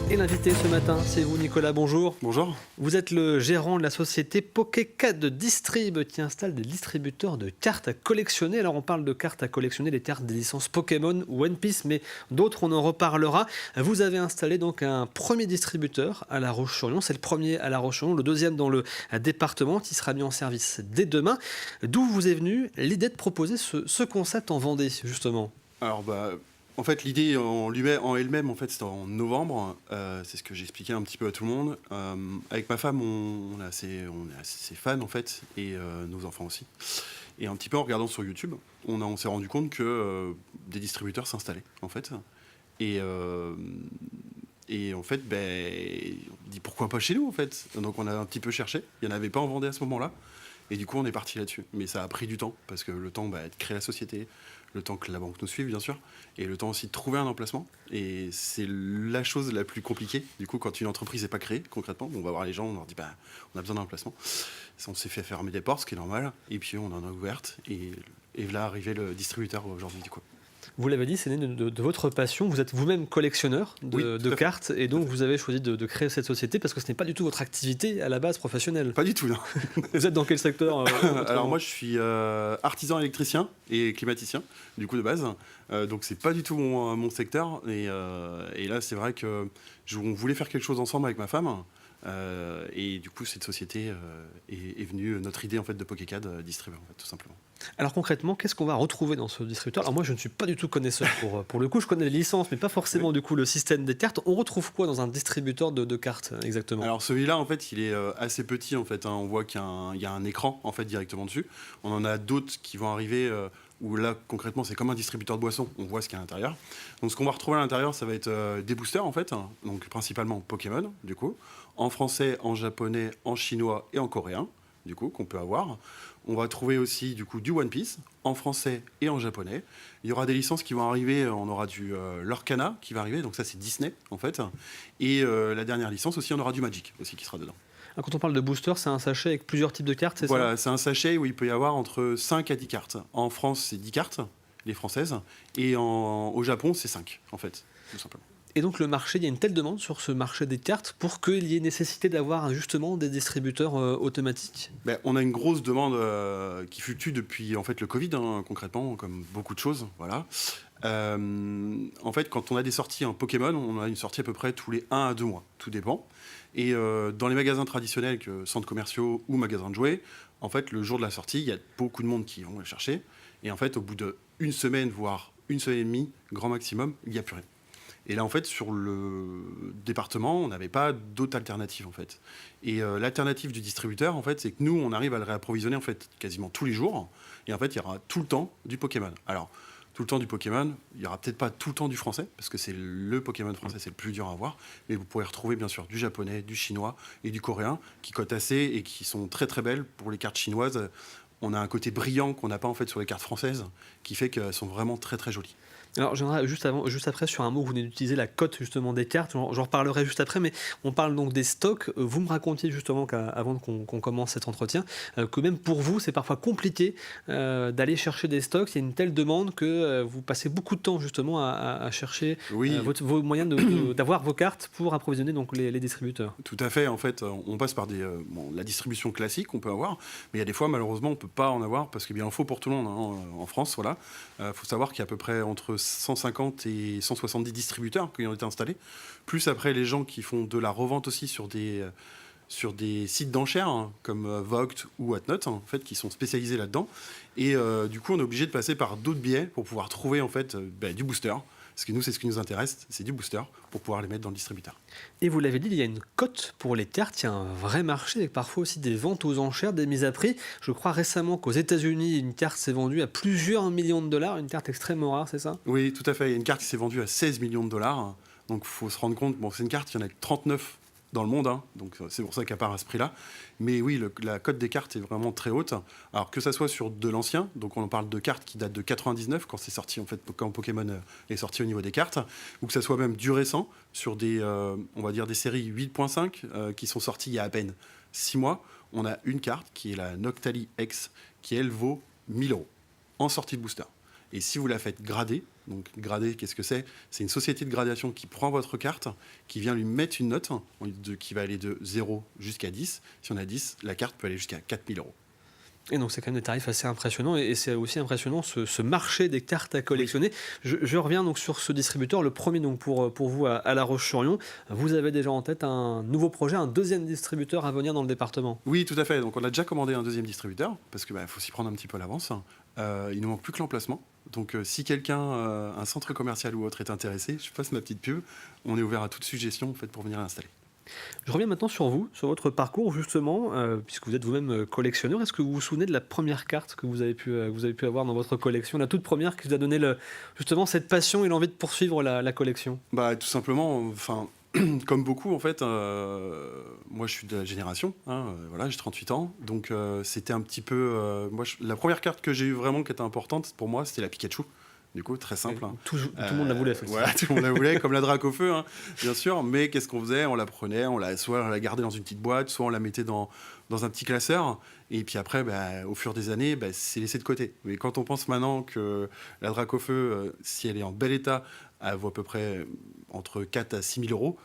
Et l'invité ce matin, c'est vous Nicolas, bonjour. Bonjour. Vous êtes le gérant de la société Pokécad Distrib qui installe des distributeurs de cartes à collectionner. Alors on parle de cartes à collectionner, les cartes des licences Pokémon ou One Piece, mais d'autres on en reparlera. Vous avez installé donc un premier distributeur à La Roche-sur-Yon, c'est le premier à La Roche-sur-Yon, le deuxième dans le département qui sera mis en service dès demain. D'où vous est venue l'idée de proposer ce concept en Vendée justement? Alors en fait l'idée en elle-même en fait c'était en novembre. C'est ce que j'expliquais un petit peu à tout le monde. Avec ma femme on est assez fans en fait et nos enfants aussi. Et un petit peu en regardant sur YouTube, on s'est rendu compte que des distributeurs s'installaient en fait. Et en fait, on dit pourquoi pas chez nous en fait. Donc on a un petit peu cherché. Il n'y en avait pas en Vendée à ce moment-là. Et du coup, on est parti là-dessus. Mais ça a pris du temps, parce que le temps de créer la société, le temps que la banque nous suive, bien sûr, et le temps aussi de trouver un emplacement. Et c'est la chose la plus compliquée. Du coup, quand une entreprise n'est pas créée, concrètement, on va voir les gens, on leur dit on a besoin d'un emplacement. On s'est fait fermer des portes, ce qui est normal. Et puis, on en a ouvertes. Et là, arrivé le distributeur aujourd'hui, du coup. Vous l'avez dit, c'est né de votre passion. Vous êtes vous-même collectionneur de cartes et donc vous avez choisi de créer cette société parce que ce n'est pas du tout votre activité à la base professionnelle. Pas du tout, non. Vous êtes dans quel secteur Alors moi, je suis artisan électricien et climaticien, du coup de base. Donc c'est pas du tout mon secteur. Et là, c'est vrai que on voulait faire quelque chose ensemble avec ma femme. Et du coup, cette société est venue, notre idée en fait de Pokécad distribuer, en fait, tout simplement. Alors concrètement, qu'est-ce qu'on va retrouver dans ce distributeur? Alors moi, je ne suis pas du tout connaisseur pour le coup. Je connais les licences, mais pas forcément du coup le système des cartes. On retrouve quoi dans un distributeur de cartes exactement? Alors celui-là, en fait, il est assez petit en fait. On voit qu'il y a un écran en fait directement dessus. On en a d'autres qui vont arriver. Où là, concrètement, c'est comme un distributeur de boissons, on voit ce qu'il y a à l'intérieur. Donc ce qu'on va retrouver à l'intérieur, ça va être des boosters, en fait, donc principalement Pokémon, du coup, en français, en japonais, en chinois et en coréen, du coup, qu'on peut avoir. On va trouver aussi, du coup, du One Piece, en français et en japonais. Il y aura des licences qui vont arriver, on aura du Lorcana qui va arriver, donc ça c'est Disney, en fait. Et la dernière licence aussi, on aura du Magic, aussi, qui sera dedans. Quand on parle de booster, c'est un sachet avec plusieurs types de cartes, c'est ça? Voilà, c'est un sachet où il peut y avoir entre 5 à 10 cartes. En France, c'est 10 cartes, les françaises. Et au Japon, c'est 5, en fait, tout simplement. Et donc le marché, il y a une telle demande sur ce marché des cartes pour qu'il y ait nécessité d'avoir justement des distributeurs automatiques? On a une grosse demande qui fluctue depuis en fait, le Covid, concrètement, comme beaucoup de choses. Voilà. En fait, quand on a des sorties en Pokémon, on a une sortie à peu près tous les 1 à 2 mois. Tout dépend. Et dans les magasins traditionnels, centres commerciaux ou magasins de jouets, en fait, le jour de la sortie, il y a beaucoup de monde qui vont le chercher. Et en fait, au bout d'une semaine, voire une semaine et demie, grand maximum, il n'y a plus rien. Et là, en fait, sur le département, on n'avait pas d'autre alternative, en fait. Et l'alternative du distributeur, en fait, c'est que nous, on arrive à le réapprovisionner, en fait, quasiment tous les jours. Et en fait, il y aura tout le temps du Pokémon. Alors, tout le temps du Pokémon, il n'y aura peut-être pas tout le temps du français, parce que c'est le Pokémon français, c'est le plus dur à avoir. Mais vous pourrez retrouver, bien sûr, du japonais, du chinois et du coréen, qui cotent assez et qui sont très, très belles pour les cartes chinoises. On a un côté brillant qu'on n'a pas, en fait, sur les cartes françaises, qui fait qu'elles sont vraiment très, très jolies. Alors j'aimerais juste après sur un mot que vous venez d'utiliser, la cote justement des cartes, j'en reparlerai juste après, mais on parle donc des stocks. Vous me racontiez justement qu'avant qu'on commence cet entretien, que même pour vous c'est parfois compliqué d'aller chercher des stocks, il y a une telle demande que vous passez beaucoup de temps justement à chercher vos moyens d'avoir vos cartes pour approvisionner donc les distributeurs. Tout à fait, en fait, on passe par la distribution classique qu'on peut avoir, mais il y a des fois malheureusement on ne peut pas en avoir parce qu'il en faut pour tout le monde en France. Voilà. Faut savoir qu'il y a à peu près entre 150 et 170 distributeurs qui ont été installés, plus après les gens qui font de la revente aussi sur des sites d'enchères comme Vogt ou Whatnot, en fait, qui sont spécialisés là-dedans. Et du coup, on est obligé de passer par d'autres biais pour pouvoir trouver en fait du booster. Parce que nous, c'est ce qui nous intéresse, c'est du booster pour pouvoir les mettre dans le distributeur. Et vous l'avez dit, il y a une cote pour les cartes, il y a un vrai marché avec parfois aussi des ventes aux enchères, des mises à prix. Je crois récemment qu'aux États-Unis, une carte s'est vendue à plusieurs millions de dollars, une carte extrêmement rare, c'est ça? Oui, tout à fait. Il y a une carte qui s'est vendue à 16 millions de dollars. Donc, il faut se rendre compte, c'est une carte, il y en a 39 dans le monde, donc c'est pour ça qu'elle part à ce prix-là. Mais oui, la cote des cartes est vraiment très haute. Alors que ça soit sur de l'ancien, donc on parle de cartes qui datent de 99, quand c'est sorti en fait, quand Pokémon est sorti au niveau des cartes, ou que ça soit même du récent, sur on va dire des séries 8.5 qui sont sorties il y a à peine 6 mois. On a une carte qui est la Noctali X, qui elle vaut 1000 € en sortie de booster. Et si vous la faites grader, donc grader, qu'est-ce que c'est? C'est une société de gradation qui prend votre carte, qui vient lui mettre une note qui va aller de 0 jusqu'à 10. Si on a 10, la carte peut aller jusqu'à 4 000 euros. Et donc c'est quand même des tarifs assez impressionnants et c'est aussi impressionnant ce marché des cartes à collectionner. Je reviens donc sur ce distributeur, le premier donc pour vous à La Roche-sur-Yon. Vous avez déjà en tête un nouveau projet, un deuxième distributeur à venir dans le département? Oui, tout à fait. Donc on a déjà commandé un deuxième distributeur parce qu'il faut s'y prendre un petit peu à l'avance. Il nous manque plus que l'emplacement. Donc si quelqu'un, un centre commercial ou autre est intéressé, je passe ma petite pub. On est ouvert à toute suggestion en fait, pour venir l'installer. Je reviens maintenant sur vous, sur votre parcours justement, puisque vous êtes vous-même collectionneur. Est-ce que vous vous souvenez de la première carte que vous avez pu avoir dans votre collection, la toute première qui vous a donné justement cette passion et l'envie de poursuivre la collection? Tout simplement, enfin, comme beaucoup en fait, moi je suis de la génération, voilà, j'ai 38 ans, donc c'était un petit peu, la première carte que j'ai eue vraiment qui était importante pour moi, c'était la Pikachu. Du coup, très simple. Tout le monde la voulait. Voilà, tout le monde la voulait, comme la Dracofeu, bien sûr. Mais qu'est-ce qu'on faisait? On la prenait, soit on la gardait dans une petite boîte, soit on la mettait dans un petit classeur. Et puis après, au fur des années, c'est laissé de côté. Mais quand on pense maintenant que la Dracofeu, si elle est en bel état, elle vaut à peu près entre 4 à 6 000 euros,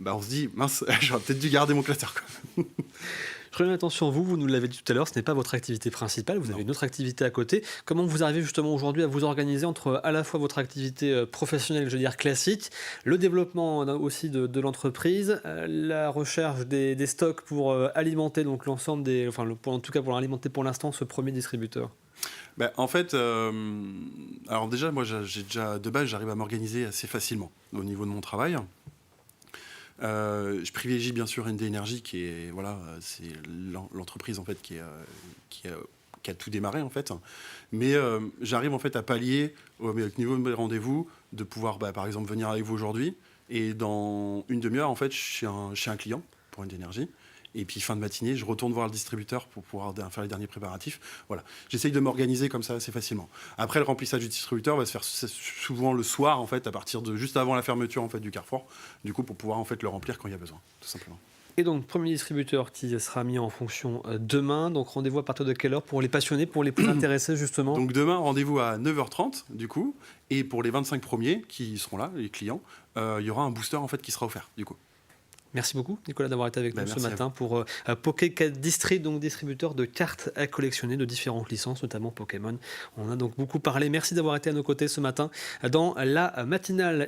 on se dit, mince, j'aurais peut-être dû garder mon classeur. Je reviens maintenant sur vous, vous nous l'avez dit tout à l'heure, ce n'est pas votre activité principale, vous avez une autre activité à côté. Comment vous arrivez justement aujourd'hui à vous organiser entre à la fois votre activité professionnelle, je veux dire classique, le développement aussi de l'entreprise, la recherche des stocks pour alimenter donc l'ensemble en tout cas pour alimenter pour l'instant ce premier distributeur? En fait, alors déjà, moi, de base, j'arrive à m'organiser assez facilement au niveau de mon travail. Je privilégie bien sûr ND Energy qui est c'est l'entreprise en fait qui a tout démarré en fait, mais j'arrive en fait à pallier au niveau de mes rendez-vous de pouvoir par exemple venir avec vous aujourd'hui et dans une demi-heure en fait chez un client pour ND Energy. Et puis fin de matinée, je retourne voir le distributeur pour pouvoir faire les derniers préparatifs. Voilà, j'essaye de m'organiser comme ça assez facilement. Après, le remplissage du distributeur va se faire souvent le soir, en fait, à partir de juste avant la fermeture en fait du Carrefour, du coup, pour pouvoir en fait le remplir quand il y a besoin, tout simplement. Et donc, premier distributeur qui sera mis en fonction demain. Donc, rendez-vous à partir de quelle heure pour les passionnés, pour les plus intéressés, justement? Donc, demain, rendez-vous à 9h30, du coup. Et pour les 25 premiers qui seront là, les clients, il y aura un booster, en fait, qui sera offert, du coup. Merci beaucoup, Nicolas, d'avoir été avec nous ce matin pour Poké Distri, donc distributeur de cartes à collectionner de différentes licences, notamment Pokémon. On a donc beaucoup parlé. Merci d'avoir été à nos côtés ce matin dans la matinale.